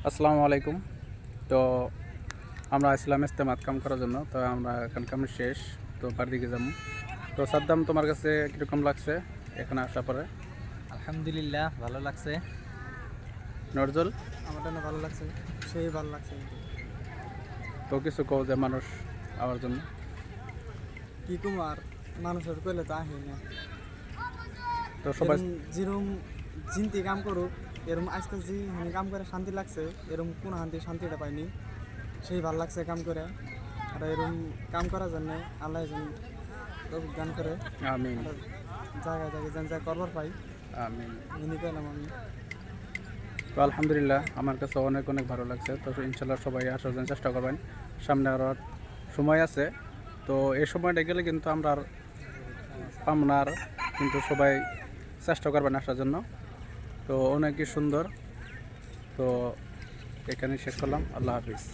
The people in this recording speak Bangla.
আসসালামু আলাইকুম। তো আমরা আসলাম ইস্তেমাত কাম করার জন্য। তো আমরা এখন কাম শেষ, তো বাড়ির দিকে যাবো। তো সাদ্দাম, তোমার কাছে কীরকম লাগছে এখানে আসার পরে? আলহামদুলিল্লাহ, ভালো লাগছে। নজরুল, আমার জন্য ভালো লাগছে, সেই ভালো লাগছে। তো কিছু কও যে মানুষ আমার জন্য কি কুমার মানুষের কইলে তো আহে না। তো সবাই যেরকম জিনতি কাম করুক, এরকম আজকাল যে কাম করে শান্তি লাগছে, এরকম কোন শান্তিটা পাইনি। সেই ভালো লাগছে কাম করে। আর এরকম কাম করার জন্য আল্লাহ গান করে আমিন জায়গায় জায়গায় যেন যা করবার পাই, আমিন। এমনি কইলাম আমি। তো আলহামদুলিল্লাহ, আমার কাছে অনেক অনেক ভালো লাগছে। তো ইনশাল্লাহ সবাই আসার জন্য চেষ্টা করবেন, সামনে আরও সময় আছে। তো এই সময়টা গেলে কিন্তু আমরা আর পাম না, আর কিন্তু সবাই চেষ্টা করবেন আসার জন্য। তো অনেকই সুন্দর। তো এখানে শেষ করলাম। আল্লাহ হাফিজ।